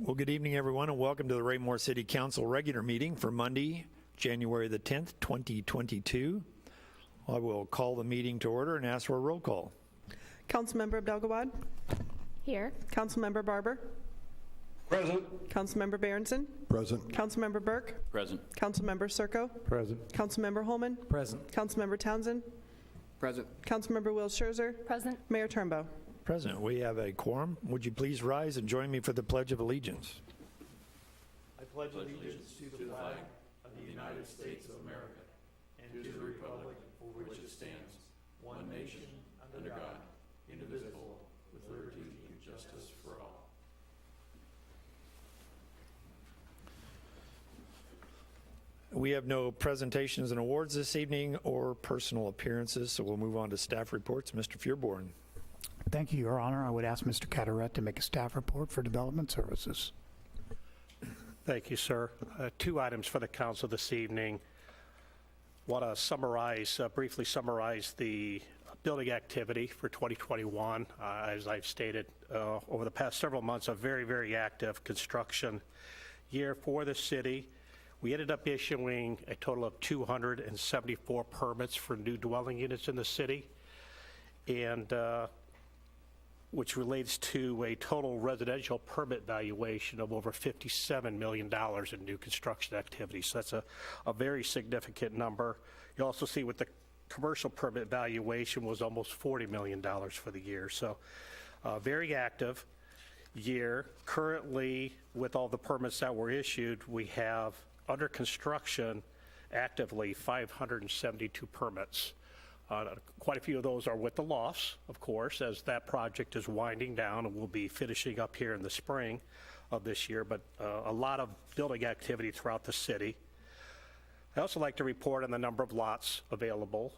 Well, good evening, everyone, and welcome to the Raymore City Council regular meeting for Monday, January the 10th, 2022. I will call the meeting to order and ask for a roll call. Councilmember Abdelgawad. Here. Councilmember Barber. Present. Councilmember Berenson. Present. Councilmember Burke. Present. Councilmember Circo. Present. Councilmember Holman. Present. Councilmember Townsend. Present. Councilmember Will Scherzer. Present. Mayor Turnbow. Present. We have a quorum. Would you please rise and join me for the Pledge of Allegiance? I pledge allegiance to the flag of the United States of America and to the republic for which it stands, one nation, under God, indivisible, with liberty and justice for all. We have no presentations and awards this evening or personal appearances, so we'll move on to staff reports. Mr. Feuerborn. Thank you, Your Honor. I would ask Mr. Carteret to make a staff report for Development Services. Thank you, sir. Two items for the council this evening. Want to summarize, briefly summarize the building activity for 2021. As I've stated over the past several months, a very, very active construction year for the city. We ended up issuing a total of 274 permits for new dwelling units in the city, and which relates to a total residential permit valuation of over $57 million in new construction activity. So that's a very significant number. You also see with the commercial permit valuation was almost $40 million for the year. So very active year. Currently, with all the permits that were issued, we have under construction actively 572 permits. Quite a few of those are with the lofts, of course, as that project is winding down and will be finishing up here in the spring of this year, but a lot of building activity throughout the city. I also like to report on the number of lots available.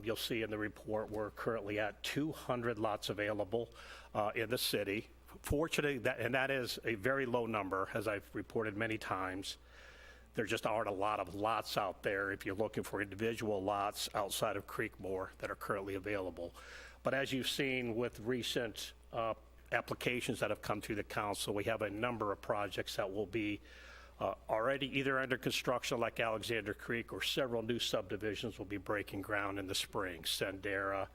You'll see in the report we're currently at 200 lots available in the city. Fortunately, that is a very low number, as I've reported many times. There just aren't a lot of lots out there if you're looking for individual lots outside of Creekmore that are currently available. But as you've seen with recent applications that have come through the council, we have a number of projects that will be already either under construction like Alexander Creek, or several new subdivisions will be breaking ground in the spring. Sendera,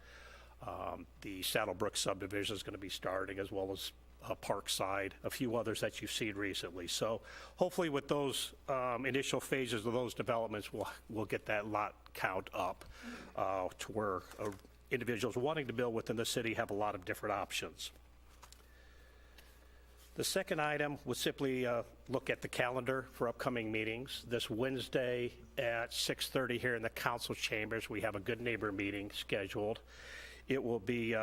the Saddlebrook subdivision is going to be starting, as well as Parkside, a few others that you've seen recently. So hopefully with those initial phases of those developments, we'll get that lot count up to where individuals wanting to build within the city have a lot of different options. The second item was simply look at the calendar for upcoming meetings. This Wednesday at 6:30 here in the council chambers, we have a Good Neighbor meeting scheduled. It will be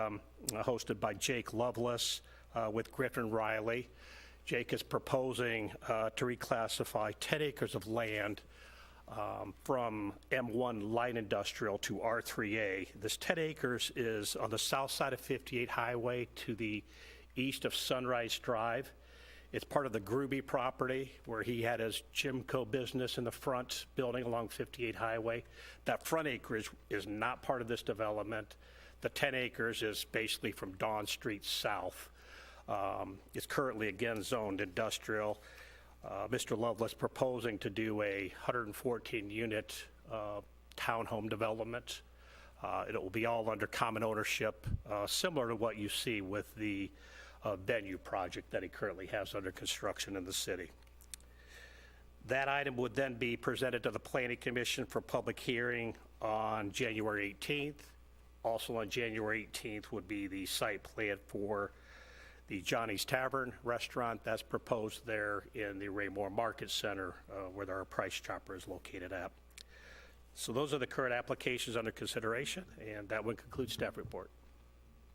hosted by Jake Lovelace, with Griffin Riley. Jake is proposing to reclassify 10 acres of land from M1 light industrial to R3A. This 10 acres is on the south side of 58 Highway to the east of Sunrise Drive. It's part of the Gruby property where he had his Jimco business in the front building along 58 Highway. That front acreage is not part of this development. The 10 acres is basically from Dawn Street south. It's currently, again, zoned industrial. Mr. Lovelace proposing to do a 114-unit townhome development. It will be all under common ownership, similar to what you see with the venue project that he currently has under construction in the city. That item would then be presented to the Planning Commission for public hearing on January 18th. Also on January 18th would be the site plan for the Johnny's Tavern restaurant that's proposed there in the Raymore Market Center, where our Price Chopper is located at. So those are the current applications under consideration, and that would conclude staff report.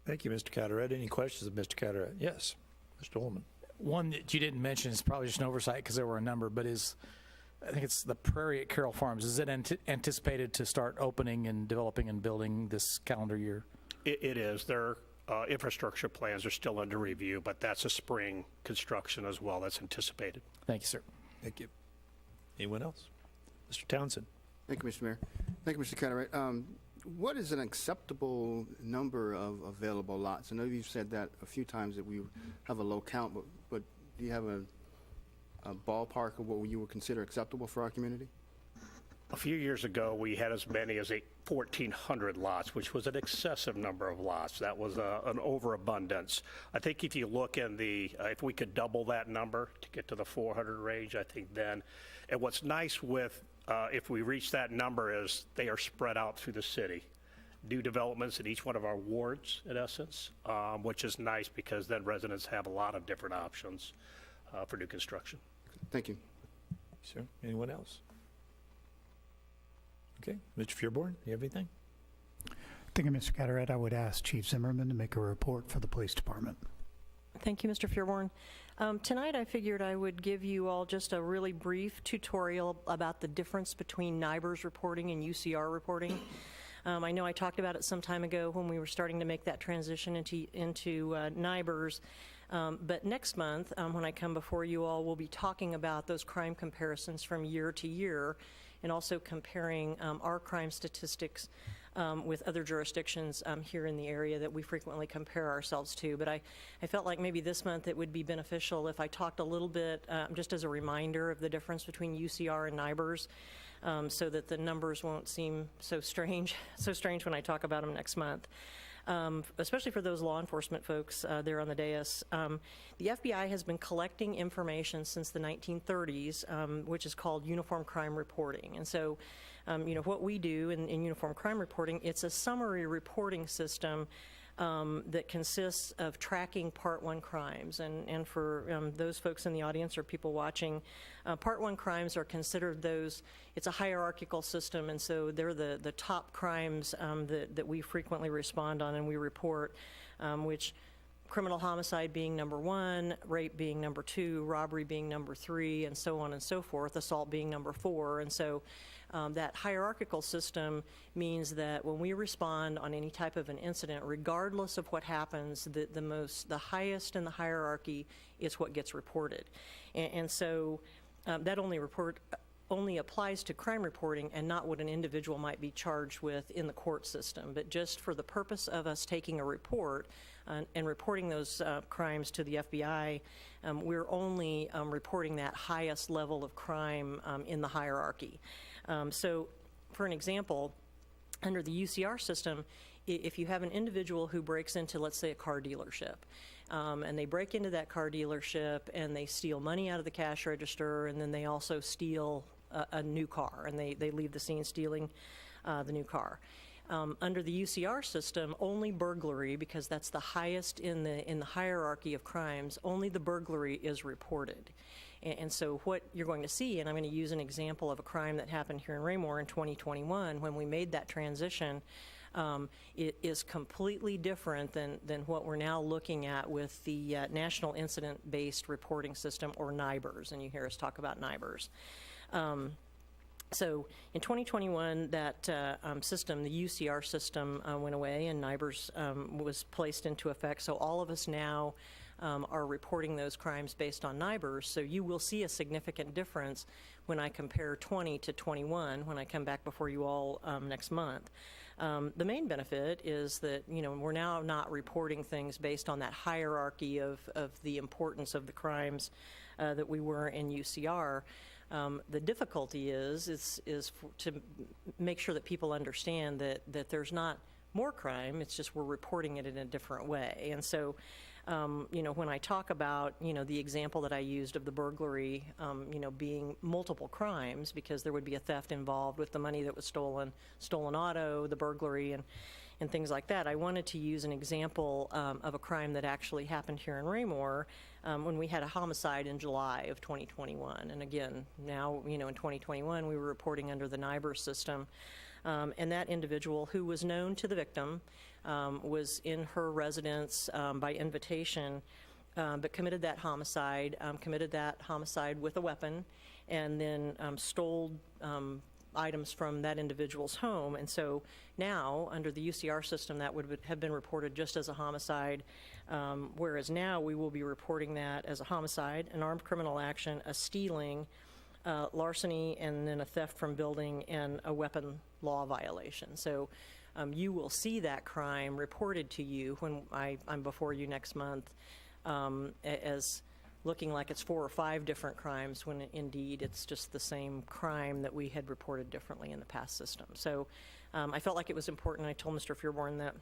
Thank you, Mr. Carteret. Any questions of Mr. Carteret? Yes, Mr. Holman. One that you didn't mention is probably just an oversight because there were a number, but I think it's the Prairie at Carroll Farms. Is it anticipated to start opening and developing and building this calendar year? It is. Their infrastructure plans are still under review, but that's a spring construction as well that's anticipated. Thank you, sir. Thank you. Anyone else? Mr. Townsend. Thank you, Mr. Mayor. Thank you, Mr. Carteret. What is an acceptable number of available lots? I know you've said that a few times that we have a low count, but do you have ballpark of what you would consider acceptable for our community? A few years ago, we had as many as 1,400 lots, which was an excessive number of lots. That was an overabundance. I think if you look in if we could double that number to get to the 400 range, I think then, and what's nice with, if we reach that number is they are spread out through the city. New developments in each one of our wards, in essence, which is nice because then residents have a lot of different options for new construction. Thank you. Sir, anyone else? Okay, Mr. Feuerborn, you have anything? Thank you, Mr. Carteret. I would ask Chief Zimmerman to make a report for the police department. Thank you, Mr. Feuerborn. Tonight I figured I would give you all just a really brief tutorial about the difference between NIBRS reporting and UCR reporting. I know I talked about it some time ago when we were starting to make that transition into NIBRS, but next month when I come before you all, we'll be talking about those crime comparisons from year to year and also comparing our crime statistics with other jurisdictions here in the area that we frequently compare ourselves to. But I felt like maybe this month it would be beneficial if I talked a little bit, just as a reminder of the difference between UCR and NIBRS, so that the numbers won't seem so strange when I talk about them next month. Especially for those law enforcement folks there on the dais. The FBI has been collecting information since the 1930s, which is called uniform crime reporting. And so, what we do in uniform crime reporting, it's a summary reporting system that consists of tracking Part 1 crimes. And for those folks in the audience or people watching, Part 1 crimes are considered it's a hierarchical system, and so they're the top crimes that we frequently respond on and we report, which criminal homicide being number 1, rape being number 2, robbery being number 3, and so on and so forth, assault being number 4. And so that hierarchical system means that when we respond on any type of an incident, regardless of what happens, the highest in the hierarchy is what gets reported. And so that only applies to crime reporting and not what an individual might be charged with in the court system. But just for the purpose of us taking a report and reporting those crimes to the FBI, we're only reporting that highest level of crime in the hierarchy. So for an example, under the UCR system, if you have an individual who breaks into, let's say, a car dealership, and they break into that car dealership and they steal money out of the cash register, and then they also steal a new car, and they leave the scene stealing the new car. Under the UCR system, only burglary, because that's the highest in the hierarchy of crimes, only the burglary is reported. And so what you're going to see, and I'm going to use an example of a crime that happened here in Raymore in 2021 when we made that transition, it is completely different than what we're now looking at with the National Incident-Based Reporting System, or NIBRS, and you hear us talk about NIBRS. So in 2021, that system, the UCR system, went away, and NIBRS was placed into effect. So all of us now are reporting those crimes based on NIBRS. So you will see a significant difference when I compare 20 to 21 when I come back before you all next month. The main benefit is that, we're now not reporting things based on that hierarchy of the importance of the crimes that we were in UCR. The difficulty is to make sure that people understand that there's not more crime, it's just we're reporting it in a different way. And so, when I talk about, the example that I used of the burglary, being multiple crimes, because there would be a theft involved with the money that was stolen auto, the burglary, and things like that. I wanted to use an example of a crime that actually happened here in Raymore when we had a homicide in July of 2021. And again, now, in 2021, we were reporting under the NIBRS system. And that individual, who was known to the victim, was in her residence by invitation, but committed that homicide with a weapon, and then stole items from that individual's home. And so now, under the UCR system, that would have been reported just as a homicide, whereas now we will be reporting that as a homicide, an armed criminal action, a stealing, larceny, and then a theft from building, and a weapon law violation. So you will see that crime reported to you when I'm before you next month as looking like it's 4 or 5 different crimes when indeed it's just the same crime that we had reported differently in the past system. So I felt like it was important. I told Mr. Fearborn that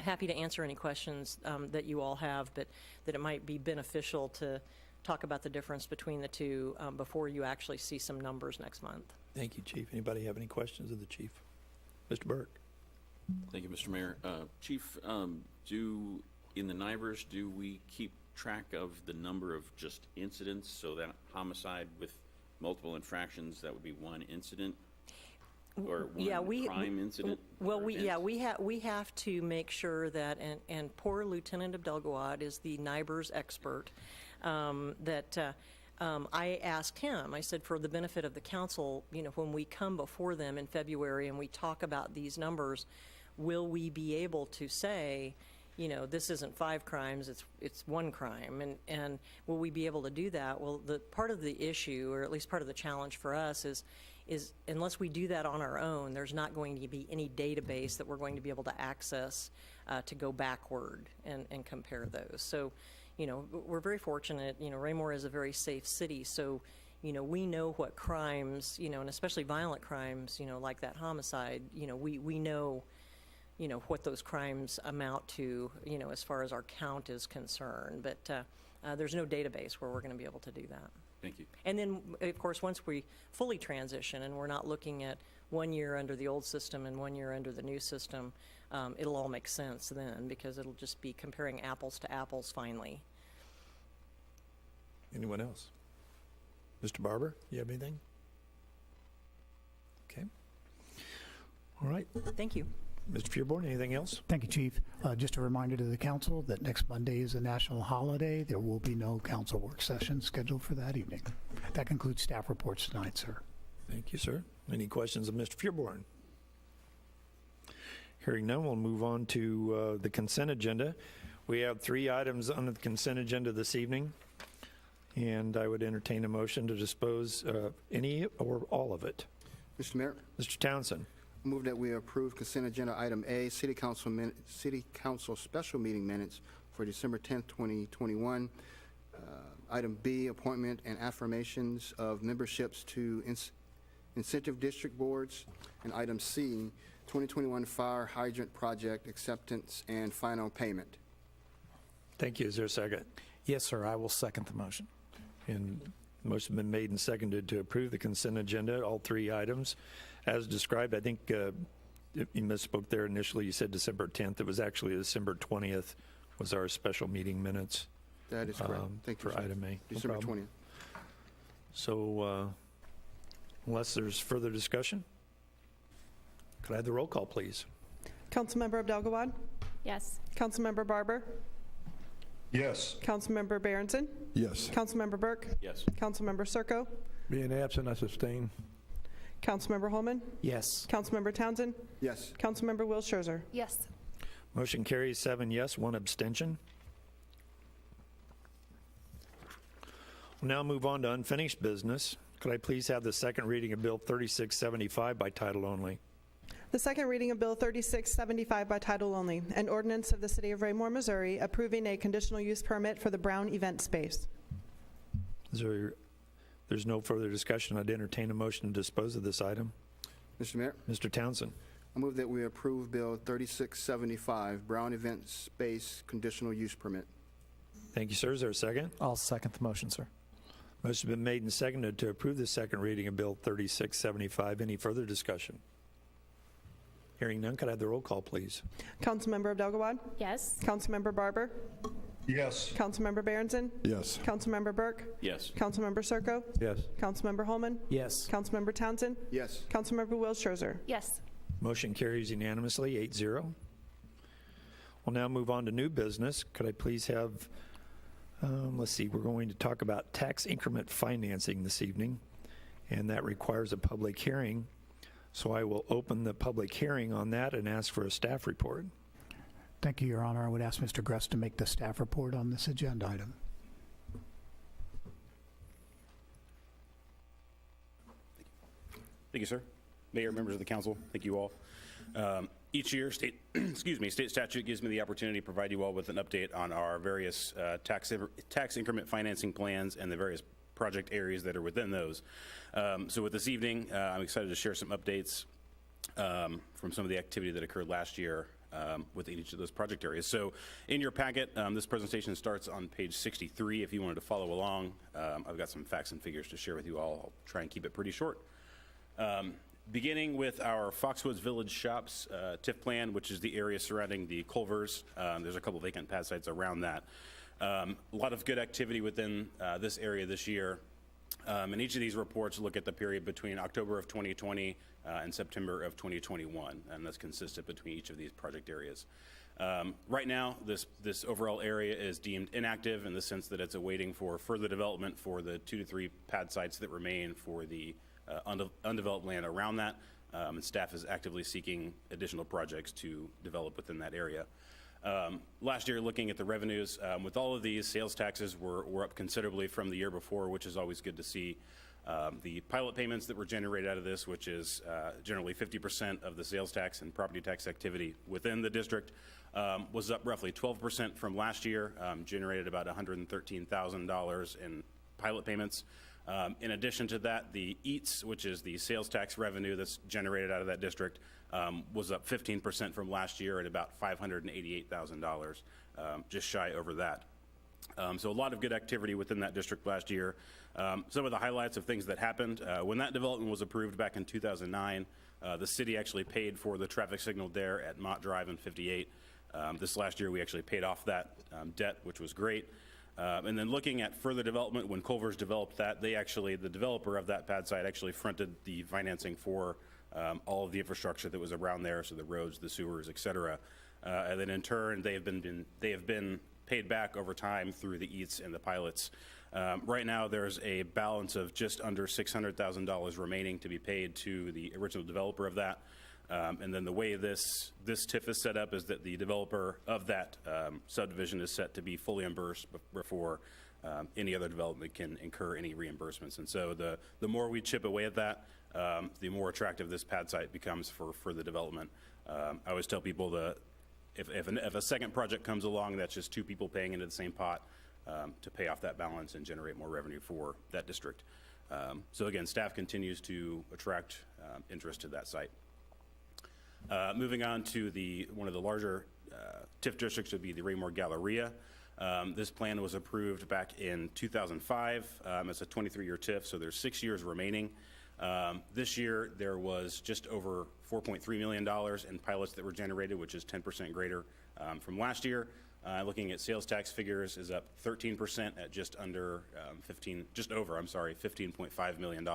happy to answer any questions that you all have, but that it might be beneficial to talk about the difference between the two before you actually see some numbers next month. Thank you, Chief. Anybody have any questions of the Chief? Mr. Burke? Thank you, Mr. Mayor. Chief, in the NIBRs, do we keep track of the number of just incidents, so that homicide with multiple infractions, that would be one incident? Or one crime incident? Well, or we have to make sure that, and poor Lieutenant Abdelgawad is the NIBRs expert, that I asked him, I said, for the benefit of the council, when we come before them in February and we talk about these numbers, will we be able to say, this isn't 5 crimes, it's 1 crime, and will we be able to do that? Well, the part of the issue, or at least part of the challenge for us, is unless we do that on our own, there's not going to be any database that we're going to be able to access to go backward and compare those. So, we're very fortunate. Raymore is a very safe city, so we know what crimes, and especially violent crimes, like that homicide, we know what those crimes amount to, as far as our count is concerned. But there's no database where we're going to be able to do that. Thank you. And then, of course, once we fully transition and we're not looking at 1 year under the old system and 1 year under the new system, it'll all make sense then, because it'll just be comparing apples to apples finally. Anyone else? Mr. Barber, you have anything? Okay. All right. Thank you. Mr. Fearborn, anything else? Thank you, Chief. Just a reminder to the council that next Monday is a national holiday. There will be no council work session scheduled for that evening. That concludes staff reports tonight, sir. Thank you, sir. Any questions of Mr. Fearborn? Hearing none, we'll move on to the consent agenda. We have 3 items on the consent agenda this evening, and I would entertain a motion to dispose any or all of it. Mr. Mayor, Mr. Townsend. move that we approve consent agenda item A, City Council special meeting minutes for December 10th, 2021. Item B, appointment and affirmations of memberships to incentive district boards. And item C, 2021 fire hydrant project acceptance and final payment. Thank you. Is there a second? Yes, sir, I will second the motion. And motion been made and seconded to approve the consent agenda, all 3 items. As described, I think you misspoke there initially. You said December 10th. It was actually December 20th was our special meeting minutes. That is correct. Thank you, for sir. item A. No December problem. 20th. So unless there's further discussion, could I have the roll call, please? Councilmember Abdelgawad? Yes. Councilmember Barber? Yes. Councilmember Berenson? Yes. Councilmember Burke? Yes. Councilmember Circo? Being absent, I sustain. Councilmember Holman? Yes. Councilmember Townsend? Yes. Councilmember Will Scherzer? Yes. Motion carries 7 yes, 1 abstention. We'll now move on to unfinished business. Could I please have the second reading of Bill 3675 by title only? The second reading of Bill 3675 by title only, an ordinance of the City of Raymore, Missouri, approving a conditional use permit for the Brown Event Space. There's no further discussion. I'd entertain a motion to dispose of this item. Mr. Mayor, Mr. Townsend. I move that we approve Bill 3675, Brown Event Space Conditional Use Permit. Thank you, sir. Is there a second? I'll second the motion, sir. Motion has been made and seconded to approve the second reading of Bill 3675. Any further discussion? Hearing none, could I have the roll call, please? Councilmember Abdelgawad? Yes. Councilmember Barber? Yes. Councilmember Berenson? Yes. Councilmember Burke? Yes. Councilmember Circo? Yes. Councilmember Holman? Yes. Councilmember Townsend? Yes. Councilmember Will Scherzer? Yes. Motion carries unanimously, 8-0. We'll now move on to new business. Could I please have, let's see, we're going to talk about tax increment financing this evening, and that requires a public hearing. So I will open the public hearing on that and ask for a staff report. Thank you, Your Honor. I would ask Mr. Gress to make the staff report on this agenda item. Thank you, sir. Mayor, members of the council, thank you all. Each year, state, excuse me, state statute gives me the opportunity to provide you all with an update on our various tax increment financing plans and the various project areas that are within those. So with this evening, I'm excited to share some updates from some of the activity that occurred last year within each of those project areas. So in your packet, this presentation starts on page 63. If you wanted to follow along, I've got some facts and figures to share with you all. I'll try and keep it pretty short. Beginning with our Foxwoods Village Shops TIF plan, which is the area surrounding the Culvers. There's a couple vacant pad sites around that. A lot of good activity within this area this year. And each of these reports look at the period between October of 2020 and September of 2021, and that's consistent between each of these project areas. Right now, this overall area is deemed inactive in the sense that it's awaiting for further development for the 2 to 3 pad sites that remain for the undeveloped land around that, and staff is actively seeking additional projects to develop within that area. Last year, looking at the revenues, with all of these, sales taxes were up considerably from the year before, which is always good to see. The pilot payments that were generated out of this, which is generally 50% of the sales tax and property tax activity within the district, was up roughly 12% from last year, generated about $113,000 in pilot payments. In addition to that, the EATS, which is the sales tax revenue that's generated out of that district, was up 15% from last year at about $588,000, just shy over that. So a lot of good activity within that district last year. Some of the highlights of things that happened, when that development was approved back in 2009, the city actually paid for the traffic signal there at Mott Drive and 58. This last year, we actually paid off that debt, which was great. And then looking at further development, when Culver's developed that, the developer of that pad site actually fronted the financing for all of the infrastructure that was around there, so the roads, the sewers, et cetera. And then in turn, they have been paid back over time through the EATS and the pilots. Right now, there's a balance of just under $600,000 remaining to be paid to the original developer of that. And then the way this TIF is set up is that the developer of that subdivision is set to be fully reimbursed before any other development can incur any reimbursements. And so the more we chip away at that, the more attractive this pad site becomes for the development. I always tell people if a second project comes along, that's just 2 people paying into the same pot to pay off that balance and generate more revenue for that district. So again, staff continues to attract interest to that site. Moving on to one of the larger TIF districts would be the Raymore Galleria. This plan was approved back in 2005. It's a 23-year TIF, so there's 6 years remaining. This year, there was just over $4.3 million in pilots that were generated, which is 10% greater from last year. Looking at sales tax figures is up 13% at just over $15.5 million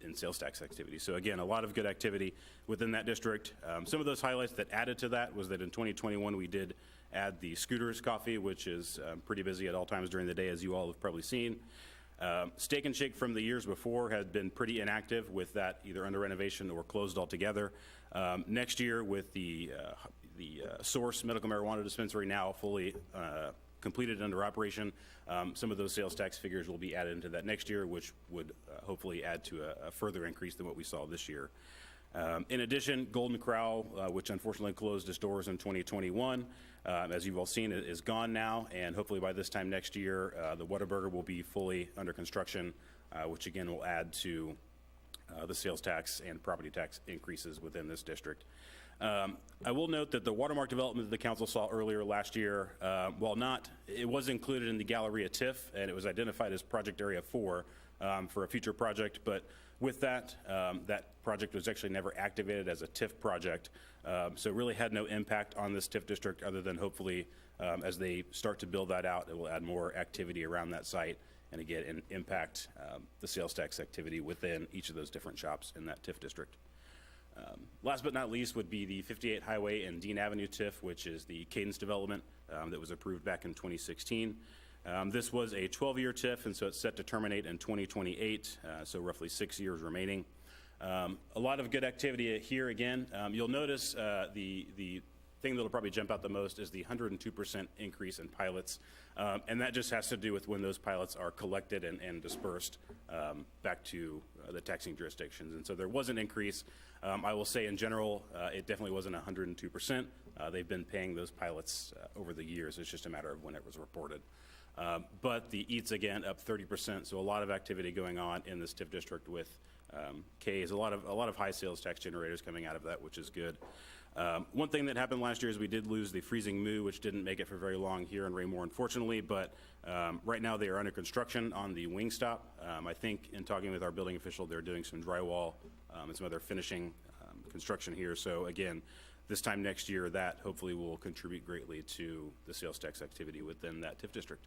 in sales tax activity. So again, a lot of good activity within that district. Some of those highlights that added to that was that in 2021 we did add the Scooters Coffee, which is pretty busy at all times during the day, as you all have probably seen. Steak and Shake from the years before had been pretty inactive with that either under renovation or closed altogether. Next year with the Source Medical Marijuana Dispensary now fully completed under operation, some of those sales tax figures will be added into that next year, which would hopefully add to a further increase than what we saw this year. In addition, Golden Corral, which unfortunately closed its doors in 2021, as you've all seen, is gone now, and hopefully by this time next year, the Whataburger will be fully under construction, which again will add to the sales tax and property tax increases within this district. I will note that the watermark development that the council saw earlier last year, it was included in the Galleria TIF, and it was identified as Project Area 4 for a future project, but with that, that project was actually never activated as a TIF project, so it really had no impact on this TIF district other than hopefully as they start to build that out, it will add more activity around that site and again impact the sales tax activity within each of those different shops in that TIF district. Last but not least would be the 58 Highway and Dean Avenue TIF, which is the Cadence development that was approved back in 2016. This was a 12-year TIF, and so it's set to terminate in 2028, so roughly 6 years remaining. A lot of good activity here again. You'll notice the thing that'll probably jump out the most is the 102% increase in pilots. And that just has to do with when those pilots are collected and dispersed back to the taxing jurisdictions. And so there was an increase. I will say in general, it definitely wasn't 102%. They've been paying those pilots over the years. It's just a matter of when it was reported. But the EATs, again, up 30%. So a lot of activity going on in this TIF district with Ks. A lot of high sales tax generators coming out of that, which is good. One thing that happened last year is we did lose the freezing moo, which didn't make it for very long here in Raymore, unfortunately, but right now they are under construction on the wing stop. I think in talking with our building official, they're doing some drywall and some other finishing construction here. So again, this time next year, that hopefully will contribute greatly to the sales tax activity within that TIF district.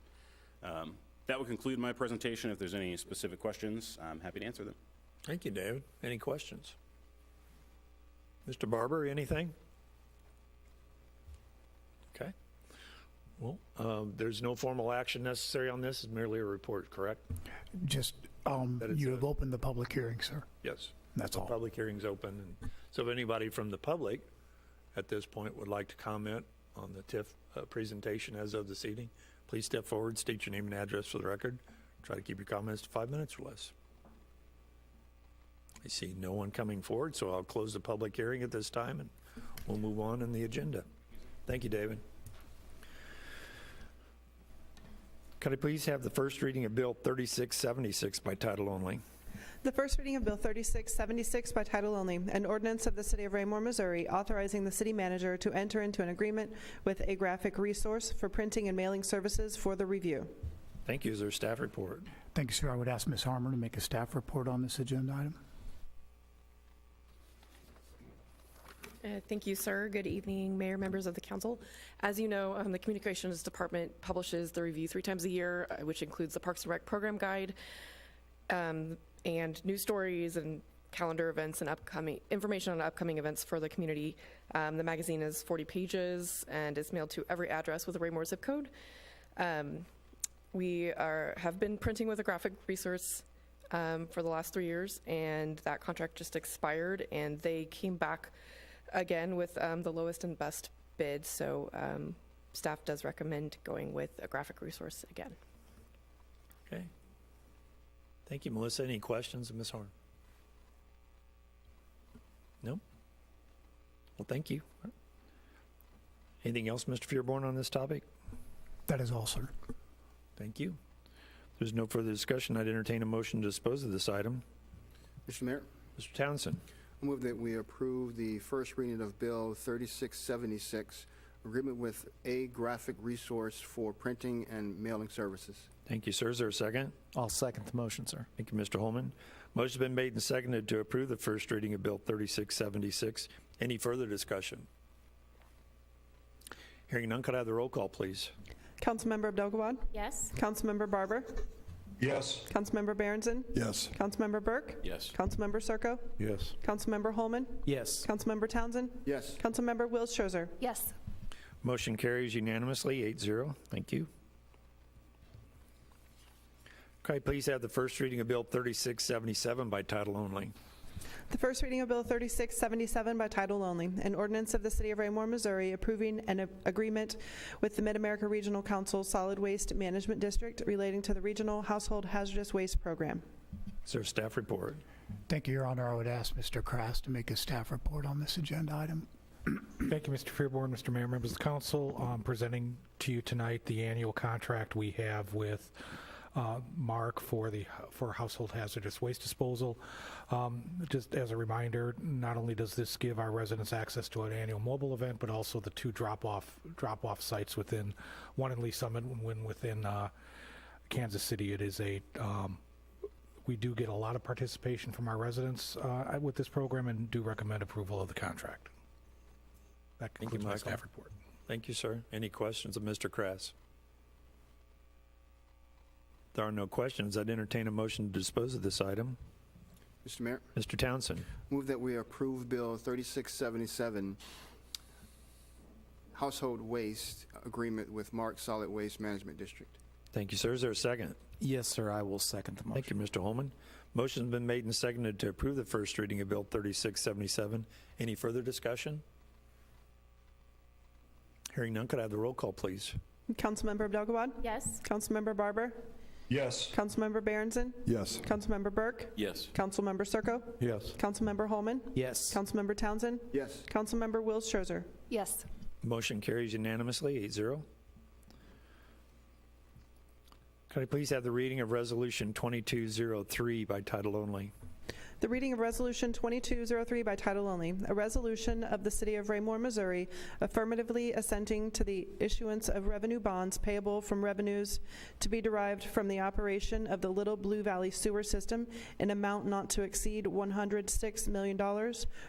That will conclude my presentation. If there's any specific questions, I'm happy to answer them. Thank you, David. Any questions? Mr. Barber, anything? Okay. Well, there's no formal action necessary on this. It's merely a report, correct? Just, you have opened the public hearing, sir. Yes. That's The all. public hearing's open. And so if anybody from the public at this point would like to comment on the TIF presentation as of this evening, please step forward, state your name and address for the record. Try to keep your comments to 5 minutes or less. I see no one coming forward, so I'll close the public hearing at this time, and we'll move on in the agenda. Thank you, David. Could I please have the first reading of Bill 3676 by title only? The first reading of Bill 3676 by title only, an ordinance of the City of Raymore, Missouri, authorizing the city manager to enter into an agreement with a graphic resource for printing and mailing services for the review. Thank you. Is there a staff report? Thank you, sir. I would ask Ms. Harmer to make a staff report on this agenda item. Thank you, sir. Good evening, Mayor, members of the council. As you know, the Communications Department publishes the review 3 times a year, which includes the Parks and Rec program guide, and news stories and calendar events and upcoming information on upcoming events for the community. The magazine is 40 pages and is mailed to every address with a Raymore zip code. We have been printing with a graphic resource for the last 3 years, and that contract just expired, and they came back again with the lowest and best bid. So staff does recommend going with a graphic resource again. Okay. Thank you, Melissa. Any questions of Ms. Horn? No? Well, thank you. Anything else, Mr. Fearborn, on this topic? That is all, sir. Thank you. If there's no further discussion, I'd entertain a motion to dispose of this item. Mr. Mayor, Mr. Townsend. I move that we approve the first reading of Bill 3676, agreement with a graphic resource for printing and mailing services. Thank you, sir. Is there a second? I'll second the motion, sir. Thank you, Mr. Holman. Motion's been made and seconded to approve the first reading of Bill 3676. Any further discussion? Hearing none, could I have the roll call, please? Councilmember Abdelgawad? Yes. Councilmember Barber? Yes. Councilmember Berenson? Yes. Councilmember Burke? Yes. Councilmember Circo? Yes. Councilmember Holman? Yes. Councilmember Townsend? Yes. Councilmember Wills Scherzer? Yes. Motion carries unanimously, 8-0. Thank you. Could I please have the first reading of Bill 3677 by title only? The first reading of Bill 3677 by title only, an ordinance of the City of Raymore, Missouri, approving an agreement with the Mid-America Regional Council Solid Waste Management District relating to the Regional Household Hazardous Waste Program. Is there a staff report? Thank you, Your Honor. I would ask Mr. Krass to make a staff report on this agenda item. Thank you, Mr. Fearborn, Mr. Mayor, members of the council. Presenting to you tonight the annual contract we have with Mark for household hazardous waste disposal. Just as a reminder, not only does this give our residents access to an annual mobile event, but also the 2 drop-off sites within, one in Lee Summit and one within Kansas City. It is we do get a lot of participation from our residents with this program and do recommend approval of the contract. That concludes my staff report. Thank you, sir. Any questions of Mr. Krass? If there are no questions, I'd entertain a motion to dispose of this item. Mr. Mayor, Mr. Townsend. move that we approve Bill 3677, household waste agreement with Mark Solid Waste Management District. Thank you, sir. Is there a second? Yes, sir. I will second the motion. Thank you, Mr. Holman. Motion's been made and seconded to approve the first reading of Bill 3677. Any further discussion? Hearing none, could I have the roll call, please? Councilmember Abdelgawad? Yes. Councilmember Barber? Yes. Councilmember Berenson? Yes. Councilmember Burke? Yes. Councilmember Circo? Yes. Councilmember Holman? Yes. Councilmember Townsend? Yes. Councilmember Wills Scherzer? Yes. Motion carries unanimously, 8-0. Could I please have the reading of Resolution 2203 by title only? The reading of Resolution 2203 by title only, a resolution of the City of Raymore, Missouri, affirmatively assenting to the issuance of revenue bonds payable from revenues to be derived from the operation of the Little Blue Valley Sewer System in amount not to exceed $106 million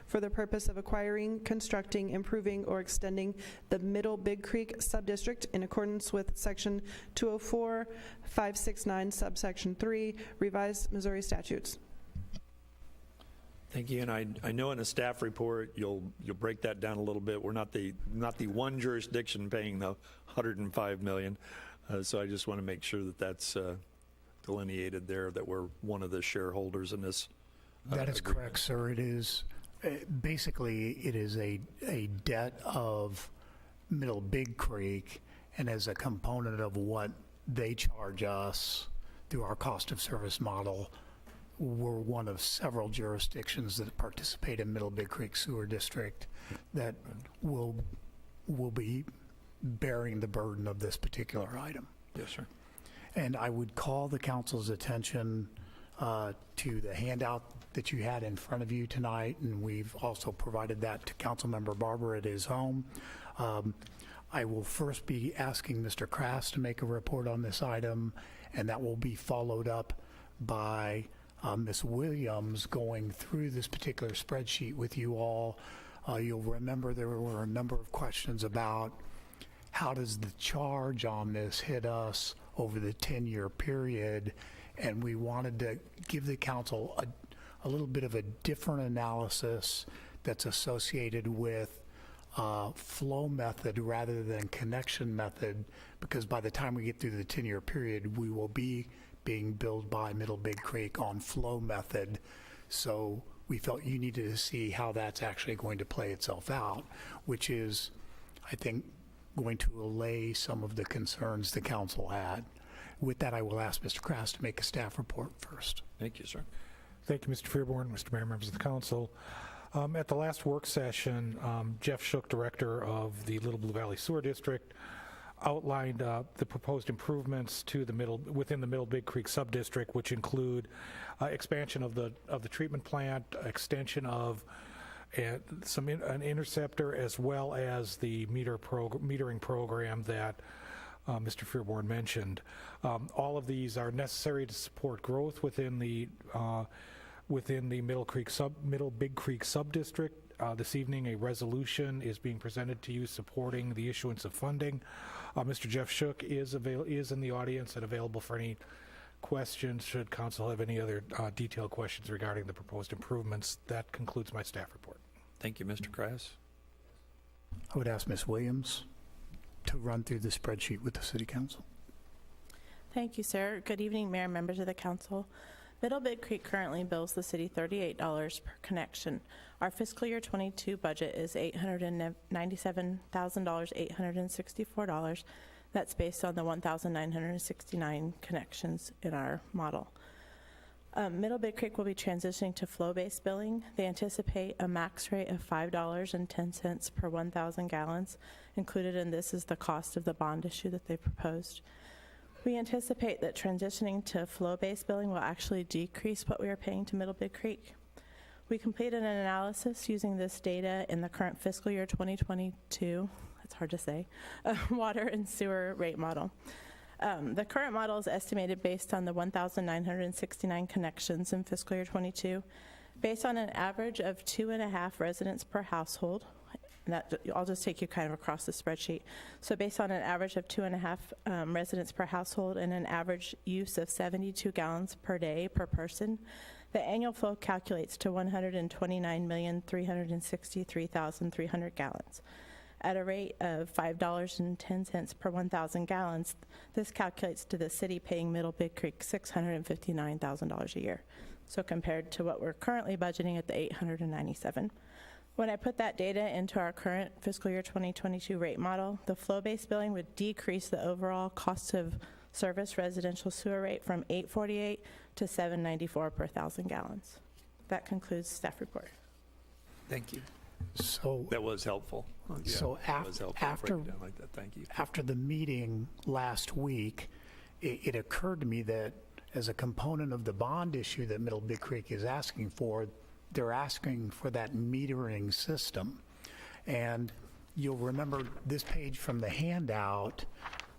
for the purpose of acquiring, constructing, improving, or extending the Middle Big Creek Subdistrict in accordance with Section 204-569, subsection 3, revised Missouri statutes. Thank you, and I know in a staff report, you'll break that down a little bit. We're not the one jurisdiction paying the $105 million, so I just want to make sure that that's delineated there, that we're one of the shareholders in this. That is agreement. correct, sir. It is, basically, it is a debt of Middle Big Creek, and as a component of what they charge us through our cost of service model, we're one of several jurisdictions that participate in Middle Big Creek Sewer District that will be bearing the burden of this particular item. Yes, sir. And I would call the council's attention to the handout that you had in front of you tonight, and we've also provided that to Councilmember Barber at his home. I will first be asking Mr. Krass to make a report on this item, and that will be followed up by Ms. Williams going through this particular spreadsheet with you all. You'll remember there were a number of questions about how does the charge on this hit us over the 10-year period, and we wanted to give the council a little bit of a different analysis that's associated with flow method rather than connection method, because by the time we get through the 10-year period, we will be being billed by Middle Big Creek on flow method. So we felt you needed to see how that's actually going to play itself out, which is, I think, going to allay some of the concerns the council had. With that, I will ask Mr. Krass to make a staff report first. Thank you, sir. Thank you, Mr. Fearborn, Mr. Mayor, members of the council. At the last work session, Jeff Shook, director of the Little Blue Valley Sewer District, outlined the proposed improvements to within the Middle Big Creek Subdistrict, which include expansion of the treatment plant, extension of an interceptor, as well as the metering program that Mr. Fearborn mentioned. All of these are necessary to support growth within the Middle Big Creek Subdistrict. This evening, a resolution is being presented to you supporting the issuance of funding. Mr. Jeff Shook is in the audience and available for any questions should council have any other detailed questions regarding the proposed improvements. That concludes my staff report. Thank you, Mr. Krass. I would ask Ms. Williams to run through the spreadsheet with the City Council. Thank you, sir. Good evening, Mayor, members of the council. Middle Big Creek currently bills the city $38 per connection. Our fiscal year 22 budget is $897,864. That's based on the 1,969 connections in our model. Middle Big Creek will be transitioning to flow-based billing. They anticipate a max rate of $5.10 per 1,000 gallons. Included in this is the cost of the bond issue that they proposed. We anticipate that transitioning to flow-based billing will actually decrease what we are paying to Middle Big Creek. We completed an analysis using this data in the current fiscal year 2022, it's hard to say, water and sewer rate model. The current model is estimated based on the 1,969 connections in fiscal year 22, based on an average of 2.5 residents per household. And I'll just take you kind of across the spreadsheet. So based on an average of 2.5 residents per household and an average use of 72 gallons per day per person, the annual flow calculates to 129,363,300 gallons. At a rate of $5.10 per 1,000 gallons, this calculates to the city paying Middle Big Creek $659,000 a year. So compared to what we're currently budgeting at the $897,000. When I put that data into our current fiscal year 2022 rate model, the flow-based billing would decrease the overall cost of service residential sewer rate from $8.48 to $7.94 per 1,000 gallons. That concludes staff report. Thank you. So, That was helpful. So that was helpful. after- Break it down like that. Thank you. after the meeting last week, it occurred to me that as a component of the bond issue that Middle Big Creek is asking for, they're asking for that metering system. And you'll remember this page from the handout,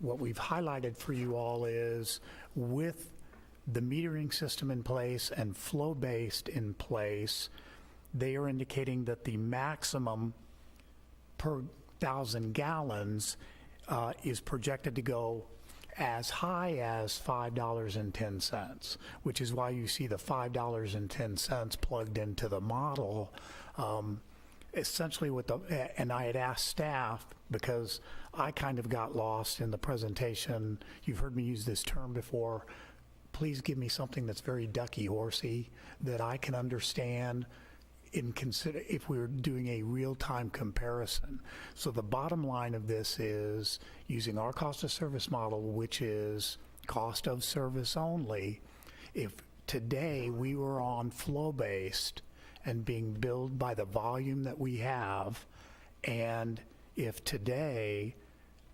what we've highlighted for you all is with the metering system in place and flow-based in place, they are indicating that the maximum per 1,000 gallons is projected to go as high as $5.10, which is why you see the $5.10 plugged into the model. Essentially, and I had asked staff, because I kind of got lost in the presentation. You've heard me use this term before. Please give me something that's very ducky horsey that I can understand if we were doing a real-time comparison. So the bottom line of this is using our cost of service model, which is cost of service only. If today we were on flow-based and being billed by the volume that we have, and if today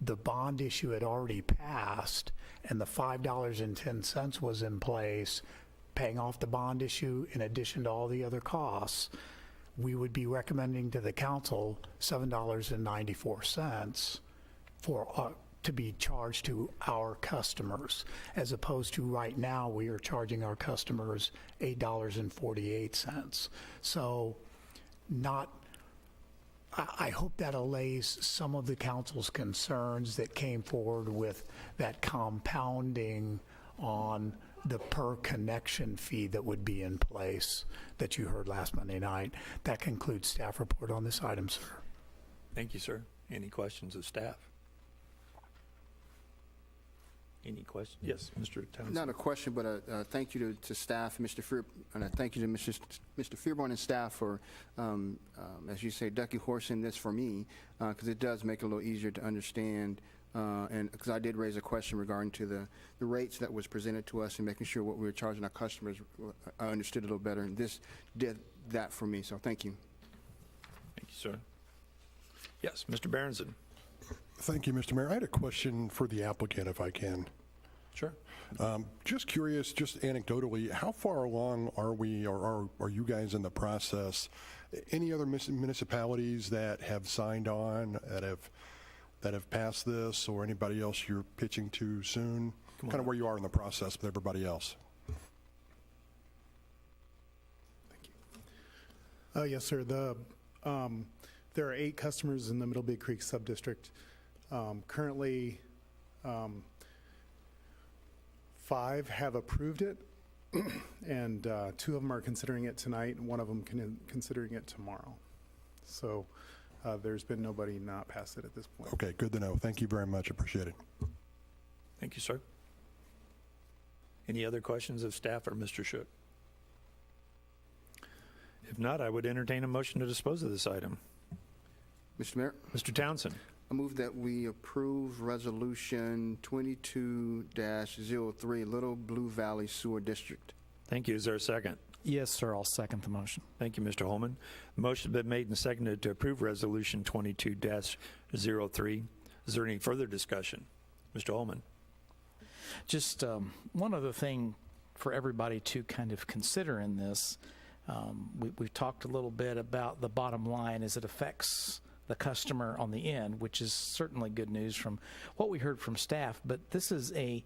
the bond issue had already passed and the $5.10 was in place, paying off the bond issue in addition to all the other costs, we would be recommending to the council $7.94 to be charged to our customers, as opposed to right now we are charging our customers $8.48. So I hope that allays some of the council's concerns that came forward with that compounding on the per connection fee that would be in place that you heard last Monday night. That concludes staff report on this item, sir. Thank you, sir. Any questions of staff? Any questions? Yes, Mr. Townsend. Not a question, but a thank you to staff, and a thank you to Mr. Fearborn and staff for, as you say, ducky horsing this for me, because it does make it a little easier to understand. And because I did raise a question regarding to the rates that was presented to us and making sure what we were charging our customers, I understood a little better, and this did that for me, so thank you. Thank you, sir. Yes, Mr. Berenson. Thank you, Mr. Mayor. I had a question for the applicant, if I can. Sure. Just curious, just anecdotally, how far along are we, or are you guys in the process? Any other municipalities that have signed on, that have passed this, or anybody else you're pitching to soon? Kind of where you are in the process with everybody else. Thank you. Yes, sir. There are 8 customers in the Middle Big Creek subdistrict. Currently, 5 have approved it, and 2 of them are considering it tonight, and 1 of them considering it tomorrow. So there's been nobody not past it at this point. Okay, good to know. Thank you very much. Appreciate it. Thank you, sir. Any other questions of staff or Mr. Shook? If not, I would entertain a motion to dispose of this item. Mr. Mayor, Mr. Townsend. I move that we approve Resolution 22-03, Little Blue Valley Sewer District. Thank you. Is there a second? Yes, sir, I'll second the motion. Thank you, Mr. Holman. The motion has been made and seconded to approve Resolution 22-03. Is there any further discussion? Mr. Holman. Just one other thing for everybody to kind of consider in this. We've talked a little bit about the bottom line as it affects the customer on the end, which is certainly good news from what we heard from staff, but this is a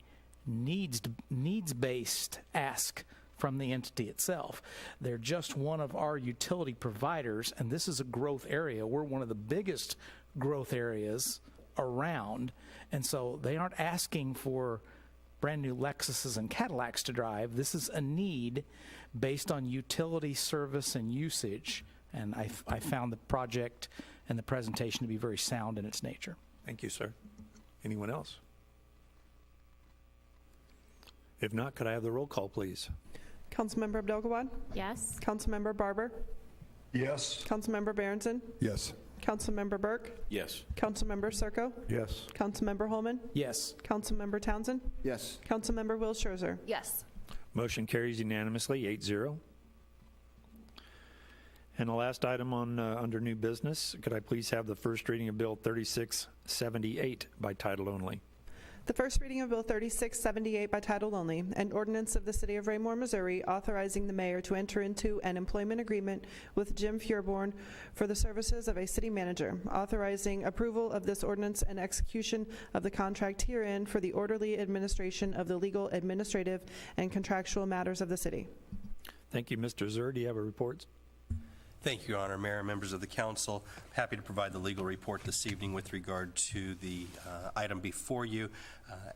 needs-based ask from the entity itself. They're just one of our utility providers, and this is a growth area. We're one of the biggest growth areas around, and so they aren't asking for brand new Lexuses and Cadillacs to drive. This is a need based on utility service and usage, and I found the project and the presentation to be very sound in its nature. Thank you, sir. Anyone else? If not, could I have the roll call, please? Councilmember Abdel-Gawad? Yes. Councilmember Barber? Yes. Councilmember Berenson, Yes. Councilmember Burke, Yes. Councilmember Circo, Yes. Councilmember Holman, Yes. Councilmember Townsend, Yes. Councilmember Will Scherzer. Yes. Motion carries unanimously, 8-0. And the last item on under new business, could I please have the first reading of Bill 3678 by title only? The first reading of Bill 3678 by title only, an ordinance of the City of Raymore, Missouri, authorizing the mayor to enter into an employment agreement with Jim Fuhrborn for the services of a city manager, authorizing approval of this ordinance and execution of the contract herein for the orderly administration of the legal, administrative, and contractual matters of the city. Thank you, Mr. Zur. Do you have a report? Thank you, Your Honor. Mayor, members of the council, happy to provide the legal report this evening with regard to the item before you.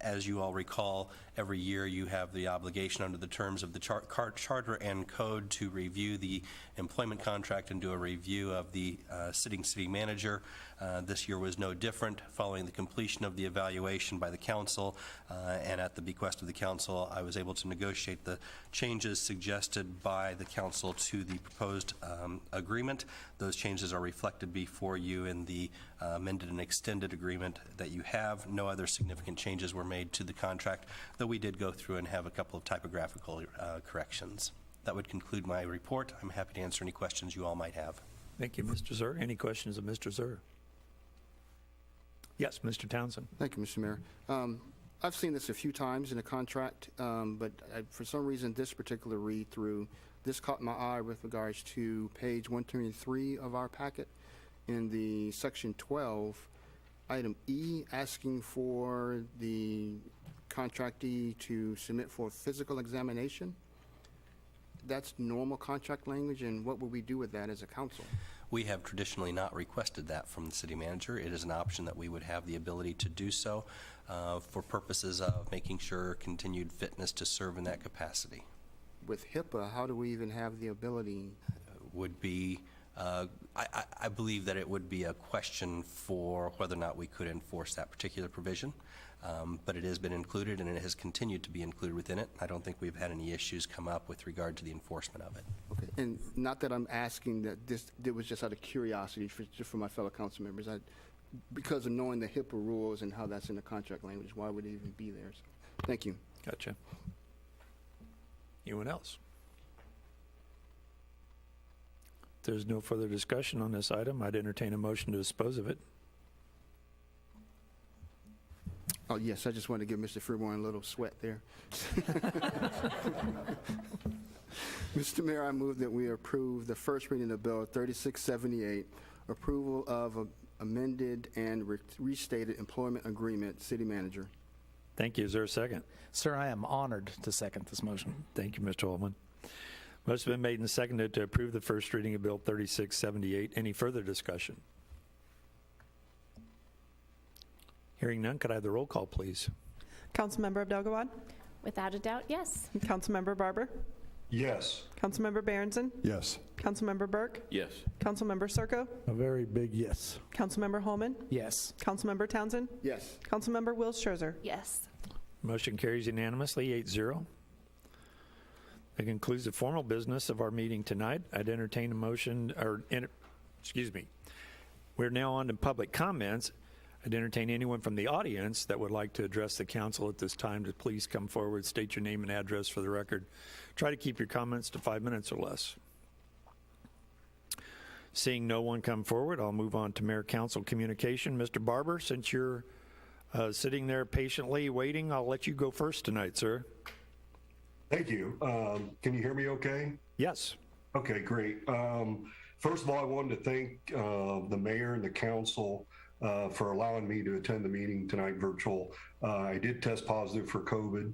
As you all recall, every year you have the obligation under the terms of the charter and code to review the employment contract and do a review of the sitting city manager. This year was no different. Following the completion of the evaluation by the council and at the bequest of the council, I was able to negotiate the changes suggested by the council to the proposed agreement. Those changes are reflected before you in the amended and extended agreement that you have. No other significant changes were made to the contract, though we did go through and have a couple of typographical corrections. That would conclude my report. I'm happy to answer any questions you all might have. Thank you, Mr. Zur. Any questions of Mr. Zur? Yes, Mr. Townsend. Thank you, Mr. Mayor. I've seen this a few times in a contract, but for some reason, this particular read-through, this caught my eye with regards to page 123 of our packet in the section 12, item E, asking for the contractee to submit for physical examination. That's normal contract language, and what would we do with that as a council? We have traditionally not requested that from the city manager. It is an option that we would have the ability to do so for purposes of making sure continued fitness to serve in that capacity. With HIPAA, how do we even have the ability? Would be, I believe that it would be a question for whether or not we could enforce that particular provision, but it has been included and it has continued to be included within it. I don't think we've had any issues come up with regard to the enforcement of it. Okay, and not that I'm asking that this, it was just out of curiosity just for my fellow council members. Because of knowing the HIPAA rules and how that's in the contract language, why would it even be there? So, thank you. Gotcha. Anyone else? If there's no further discussion on this item, I'd entertain a motion to dispose of it. Oh, yes, I just wanted to give Mr. Freeborn a little sweat there. Mr. Mayor, I move that we approve the first reading of Bill 3678, approval of amended and restated employment agreement, city manager. Thank you. Is there a second? Sir, I am honored to second this motion. Thank you, Mr. Holman. Motion been made and seconded to approve the first reading of Bill 3678. Any further discussion? Hearing none, could I have the roll call, please? Councilmember Abdelgawad, Without a doubt, yes. Councilmember Barber, Yes. Councilmember Berenson, Yes. Councilmember Burke, Yes. Councilmember Circo, A very big yes. Councilmember Holman, Yes. Councilmember Townsend, Yes. Councilmember Will Scherzer. Yes. Motion carries unanimously, 8-0. That concludes the formal business of our meeting tonight. I'd entertain a motion, excuse me. We're now on to public comments. I'd entertain anyone from the audience that would like to address the council at this time to please come forward, state your name and address for the record. Try to keep your comments to 5 minutes or less. Seeing no one come forward, I'll move on to mayor-council communication. Mr. Barber, since you're sitting there patiently waiting, I'll let you go first tonight, sir. Thank you. Can you hear me okay? Yes. Okay, great. First of all, I wanted to thank the mayor and the council for allowing me to attend the meeting tonight virtual. I did test positive for COVID.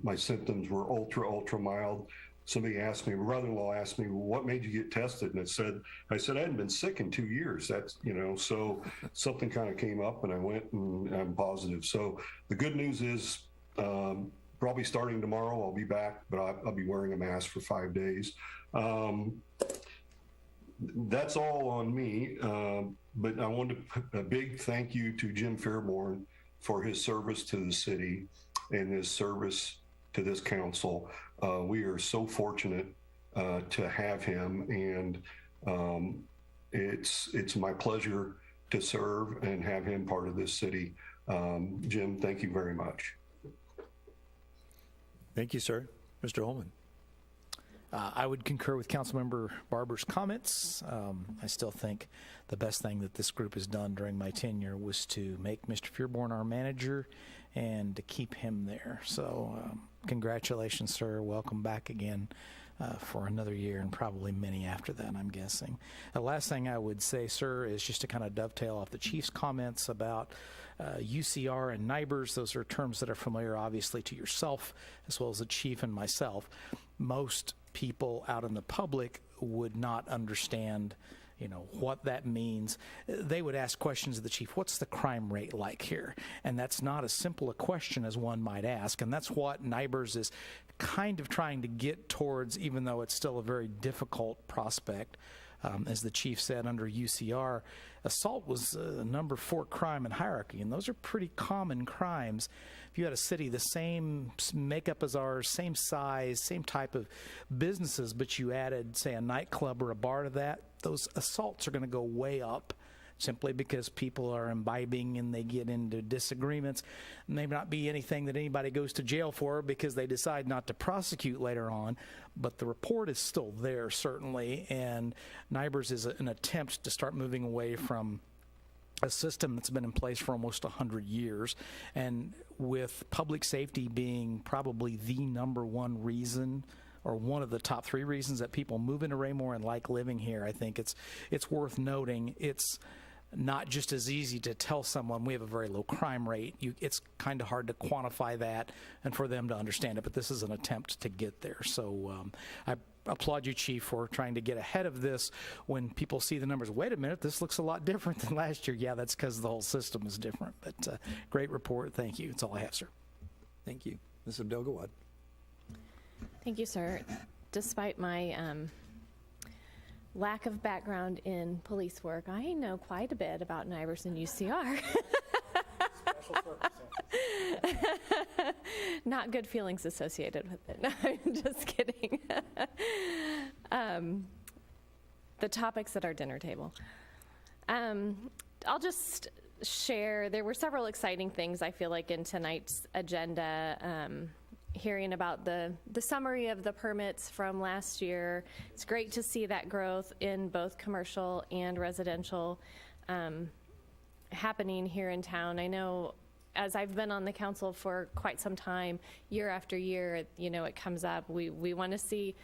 My symptoms were ultra mild. Somebody asked me, my brother-in-law asked me, well, what made you get tested? And I said I hadn't been sick in 2 years. That's, so something kind of came up and I went and I'm positive. So the good news is probably starting tomorrow, I'll be back, but I'll be wearing a mask for 5 days. That's all on me. But I want to put a big thank you to Jim Fairborn for his service to the city and his service to this council. We are so fortunate to have him, and It's my pleasure to serve and have him part of this city. Jim, thank you very much. Thank you, sir. Mr. Holman. I would concur with Councilmember Barber's comments. I still think the best thing that this group has done during my tenure was to make Mr. Fearborn our manager and to keep him there. So congratulations, sir. Welcome back again for another year and probably many after that, I'm guessing. The last thing I would say, sir, is just to kind of dovetail off the chief's comments about UCR and NIBRS. Those are terms that are familiar, obviously, to yourself as well as the chief and myself. Most people out in the public would not understand what that means. They would ask questions of the chief. What's the crime rate like here? And that's not as simple a question as one might ask. And that's what NIBRS is kind of trying to get towards, even though it's still a very difficult prospect. As the chief said, under UCR, assault was number 4 crime in hierarchy, and those are pretty common crimes. If you had a city the same makeup as ours, same size, same type of businesses, but you added, say, a nightclub or a bar to that, those assaults are going to go way up, simply because people are imbibing and they get into disagreements. It may not be anything that anybody goes to jail for because they decide not to prosecute later on, but the report is still there, certainly, and NIBRS is an attempt to start moving away from a system that's been in place for almost 100 years, and with public safety being probably the number one reason or one of the top 3 reasons that people move into Raymore and like living here. I think it's worth noting. It's not just as easy to tell someone we have a very low crime rate. It's kind of hard to quantify that and for them to understand it, but this is an attempt to get there. So I applaud you, Chief, for trying to get ahead of this when people see the numbers. Wait a minute, this looks a lot different than last year. Yeah, that's because the whole system is different, but great report. Thank you. That's all I have, sir. Thank you. Ms. Abdelgawad. Thank you, sir. Despite my lack of background in police work, I know quite a bit about NIBRS and UCR. Not good feelings associated with it. No, I'm just kidding. The topics at our dinner table. I'll just share, there were several exciting things I feel like in tonight's agenda. Hearing about the summary of the permits from last year. It's great to see that growth in both commercial and residential happening here in town. I know as I've been on the council for quite some time, year after year, it comes up. We want to see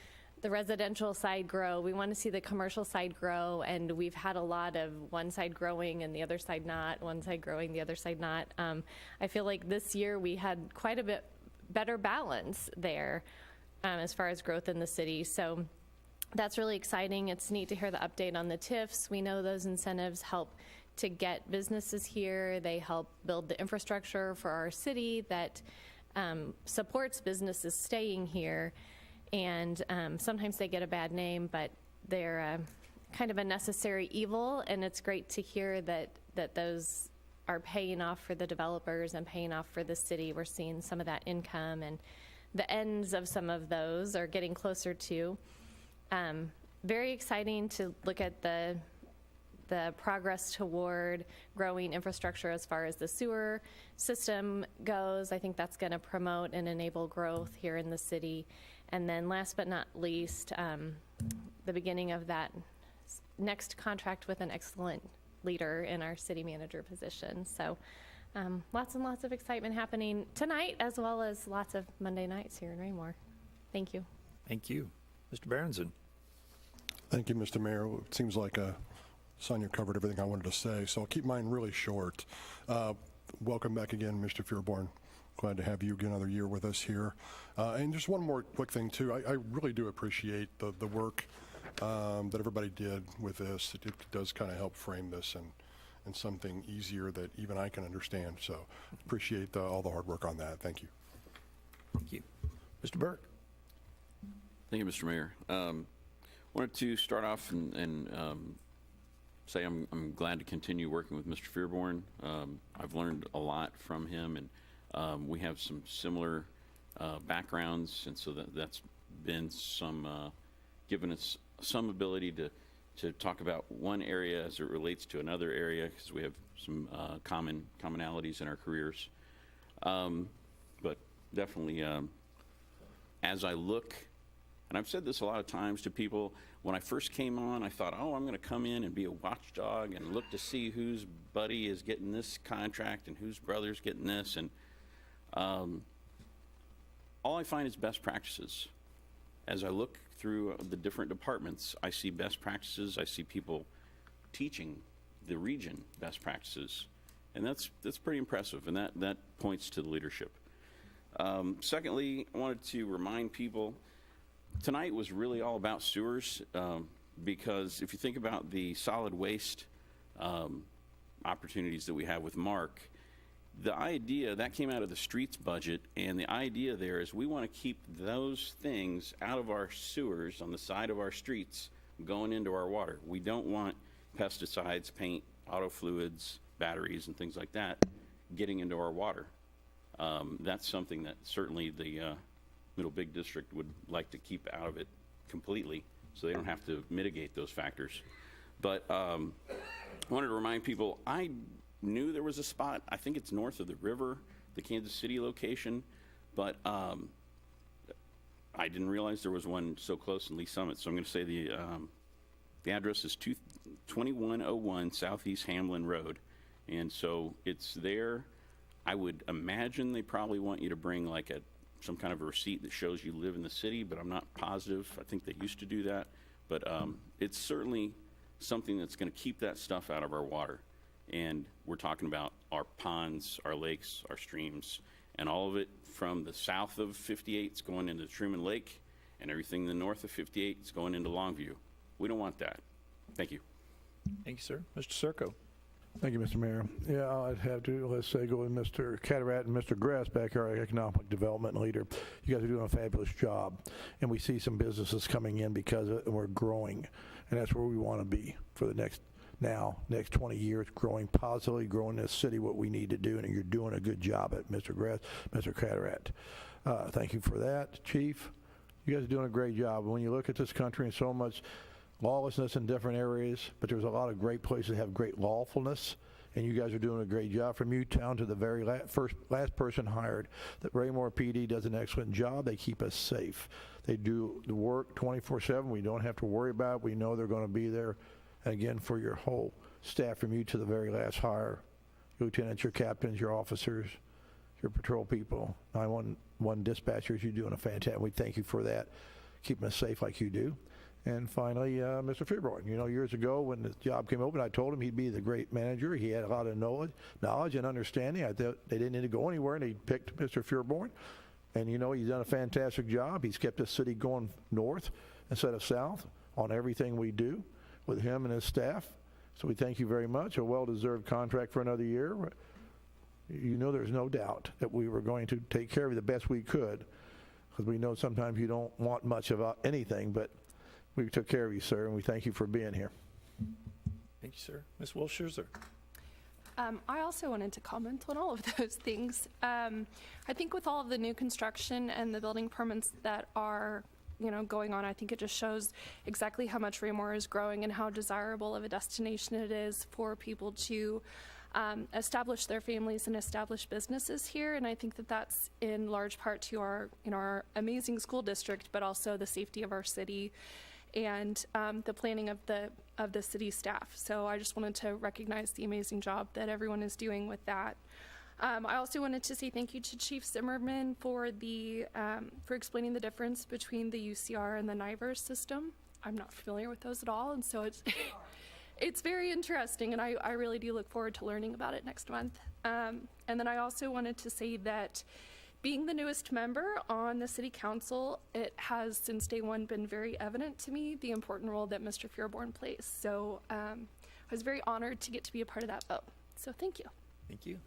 the residential side grow. We want to see the commercial side grow, and we've had a lot of one side growing and the other side not, one side growing, the other side not. I feel like this year we had quite a bit better balance there as far as growth in the city. So that's really exciting. It's neat to hear the update on the TIFs. We know those incentives help to get businesses here. They help build the infrastructure for our city that supports businesses staying here. And sometimes they get a bad name, but they're kind of a necessary evil. And it's great to hear that those are paying off for the developers and paying off for the city. We're seeing some of that income, and the ends of some of those are getting closer to. Very exciting to look at the progress toward growing infrastructure as far as the sewer system goes. I think that's going to promote and enable growth here in the city. And then last but not least, the beginning of that next contract with an excellent leader in our city manager position. So lots and lots of excitement happening tonight, as well as lots of Monday nights here in Raymore. Thank you. Thank you. Mr. Berenson. Thank you, Mr. Mayor. It seems like Sonia covered everything I wanted to say, so I'll keep mine really short. Welcome back again, Mr. Fearborn. Glad to have you another year with us here. And just one more quick thing, too. I really do appreciate the work that everybody did with this. It does kind of help frame this in something easier that even I can understand. So appreciate all the hard work on that. Thank you. Thank you. Mr. Burke. Thank you, Mr. Mayor. Wanted to start off and say I'm glad to continue working with Mr. Fearborn. I've learned a lot from him, and we have some similar backgrounds, and so that's been some given us some ability to talk about one area as it relates to another area, because we have some commonalities in our careers. But definitely, as I look, and I've said this a lot of times to people, when I first came on, I thought, oh, I'm going to come in and be a watchdog and look to see whose buddy is getting this contract and whose brother's getting this. And all I find is best practices. As I look through the different departments, I see best practices. I see people teaching the region best practices. And that's pretty impressive, and that points to the leadership. Secondly, I wanted to remind people, tonight was really all about sewers, because if you think about the solid waste opportunities that we have with Mark, the idea, that came out of the streets budget, and the idea there is we want to keep those things out of our sewers on the side of our streets going into our water. We don't want pesticides, paint, auto fluids, batteries, and things like that getting into our water. That's something that certainly the Middle Big District would like to keep out of it completely, so they don't have to mitigate those factors. But I wanted to remind people, I knew there was a spot, I think it's north of the river, the Kansas City location, but I didn't realize there was one so close in Lee Summit. So I'm going to say the address is 2101 Southeast Hamlin Road, and so it's there. I would imagine they probably want you to bring like some kind of a receipt that shows you live in the city, but I'm not positive. I think they used to do that, but it's certainly something that's going to keep that stuff out of our water. And we're talking about our ponds, our lakes, our streams, and all of it from the south of 58 is going into Truman Lake, and everything in the north of 58 is going into Longview. We don't want that. Thank you. Thank you, sir. Mr. Circo. Thank you, Mr. Mayor. Yeah, I'd have to, let's say, go with Mr. Carteret and Mr. Grass back here, our economic development leader. You guys are doing a fabulous job, and we see some businesses coming in because we're growing, and that's where we want to be for the next 20 years, growing positively, growing this city what we need to do, and you're doing a good job at Mr. Grass, Mr. Carteret. Thank you for that, Chief. You guys are doing a great job. When you look at this country and so much lawlessness in different areas, but there's a lot of great places that have great lawfulness, and you guys are doing a great job. From Newtown to the very last person hired, that Raymore PD does an excellent job. They keep us safe. They do the work 24/7. We don't have to worry about it. We know they're going to be there. And again, for your whole staff, from you to the very last hire, your lieutenants, your captains, your officers, your patrol people, 911 dispatchers, you're doing a fantastic. We thank you for that, keeping us safe like you do. And finally, Mr. Fearborn, years ago when the job came open, I told him he'd be the great manager. He had a lot of knowledge and understanding. I thought they didn't need to go anywhere, and he picked Mr. Fearborn. And he's done a fantastic job. He's kept the city going north instead of south on everything we do with him and his staff. So we thank you very much. A well-deserved contract for another year. There's no doubt that we were going to take care of you the best we could, because we know sometimes you don't want much of anything, but we took care of you, sir, and we thank you for being here. Thank you, sir. Ms. Wilsherzer. I also wanted to comment on all of those things. I think with all of the new construction and the building permits that are going on, I think it just shows exactly how much Raymore is growing and how desirable of a destination it is for people to establish their families and establish businesses here. And I think that that's in large part to our amazing school district, but also the safety of our city and the planning of the city staff. So I just wanted to recognize the amazing job that everyone is doing with that. I also wanted to say thank you to Chief Zimmerman for explaining the difference between the UCR and the NIVERS system. I'm not familiar with those at all, and so it's very interesting, and I really do look forward to learning about it next month. And then I also wanted to say that being the newest member on the City Council, it has since day one been very evident to me the important role that Mr. Fearborn plays. So I was very honored to get to be a part of that vote. So thank you. Thank you.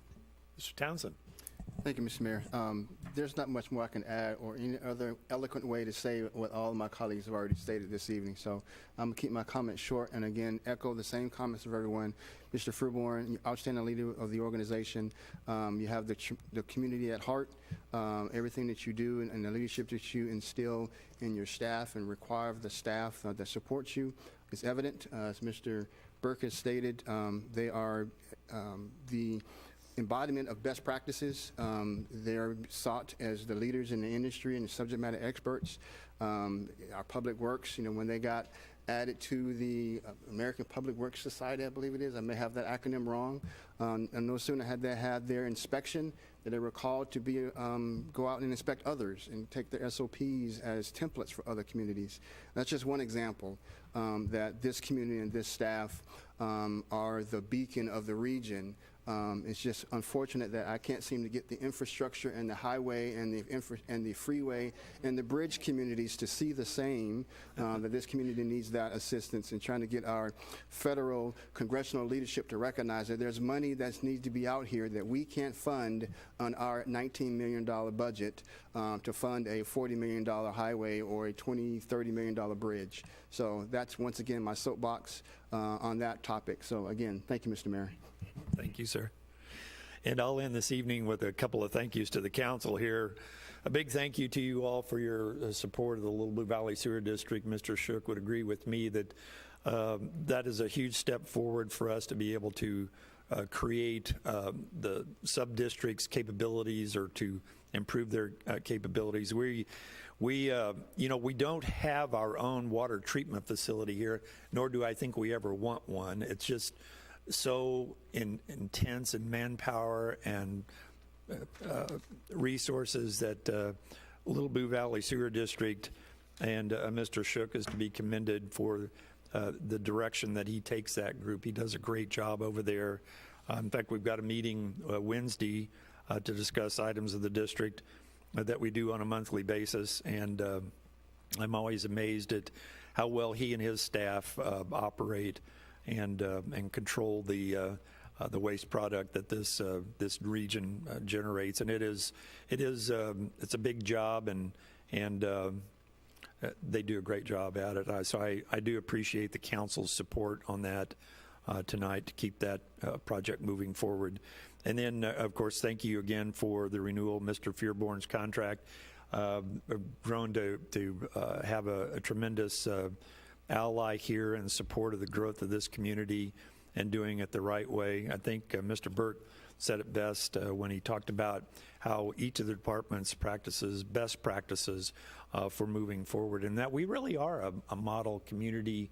Mr. Townsend. Thank you, Mr. Mayor. There's not much more I can add or any other eloquent way to say what all of my colleagues have already stated this evening. So I'm going to keep my comments short and, again, echo the same comments of everyone. Mr. Fearborn, outstanding leader of the organization. You have the community at heart. Everything that you do and the leadership that you instill in your staff and require of the staff that supports you is evident. As Mr. Burke has stated, they are the embodiment of best practices. They are sought as the leaders in the industry and the subject matter experts. Our Public Works, when they got added to the American Public Works Society, I believe it is. I may have that acronym wrong. And no sooner had they had their inspection that they were called to go out and inspect others and take their SOPs as templates for other communities. That's just one example that this community and this staff are the beacon of the region. It's just unfortunate that I can't seem to get the infrastructure and the highway and the freeway and the bridge communities to see the same, that this community needs that assistance, and trying to get our federal congressional leadership to recognize that there's money that needs to be out here that we can't fund on our $19 million budget to fund a $40 million highway or a $20, $30 million bridge. So that's, once again, my soapbox on that topic. So again, thank you, Mr. Mayor. Thank you, sir. And I'll end this evening with a couple of thank yous to the council here. A big thank you to you all for your support of the Little Blue Valley Sewer District. Mr. Shook would agree with me that that is a huge step forward for us to be able to create the sub-district's capabilities, or to improve their capabilities. We don't have our own water treatment facility here, nor do I think we ever want one. It's just so intense in manpower and resources that Little Blue Valley Sewer District and Mr. Shook is to be commended for the direction that he takes that group. He does a great job over there. In fact, we've got a meeting Wednesday to discuss items of the district that we do on a monthly basis, and I'm always amazed at how well he and his staff operate and control the waste product that this region generates. And it's a big job, and they do a great job at it. So I do appreciate the council's support on that tonight to keep that project moving forward. And then, of course, thank you again for the renewal of Mr. Fearborn's contract. Grown to have a tremendous ally here in support of the growth of this community and doing it the right way. I think Mr. Burke said it best when he talked about how each of the departments practices best practices for moving forward, and that we really are a model community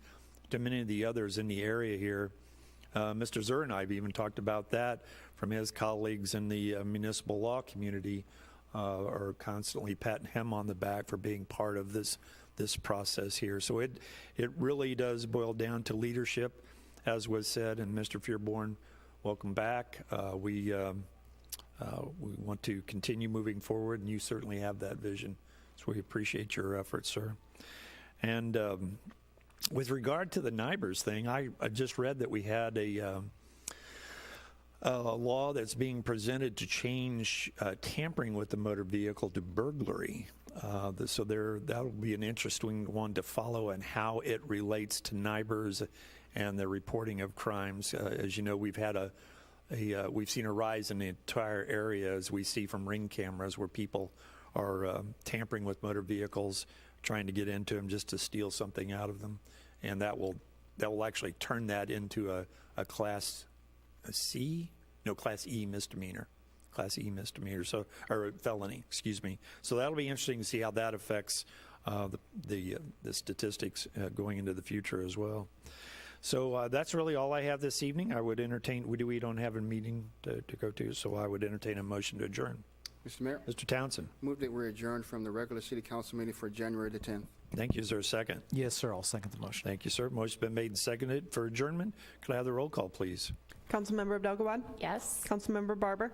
to many of the others in the area here. Mr. Zur and I have even talked about that from his colleagues in the municipal law community, are constantly patting him on the back for being part of this process here. So it really does boil down to leadership, as was said. And Mr. Fearborn, welcome back. We want to continue moving forward, and you certainly have that vision. So we appreciate your efforts, sir. And with regard to the NIBRS thing, I just read that we had a law that's being presented to change tampering with the motor vehicle to burglary. So that'll be an interesting one to follow, and how it relates to NIBRS and the reporting of crimes. As you know, we've had we've seen a rise in the entire area, as we see from Ring cameras, where people are tampering with motor vehicles, trying to get into them just to steal something out of them, and that will actually turn that into a Class E misdemeanor. Class E misdemeanor, or felony, excuse me. So that'll be interesting to see how that affects the statistics going into the future as well. So that's really all I have this evening. I would entertain, we don't have a meeting to go to, so I would entertain a motion to adjourn. Mr. Mayor? Mr. Townsend. Move that we're adjourned from the regular city council meeting for January the 10th. Thank you. Is there a second? Yes, sir. I'll second the motion. Thank you, sir. Motion's been made and seconded for adjournment. Could I have the roll call, please? Councilmember Abdelgawad? Yes. Councilmember Barber?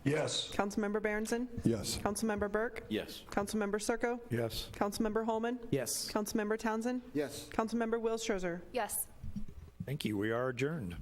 Yes. Councilmember Berenson? Yes. Councilmember Burke? Yes. Councilmember Circo? Yes. Councilmember Holman? Yes. Councilmember Townsend? Yes. Councilmember Wills Scherzer? Yes. Thank you. We are adjourned.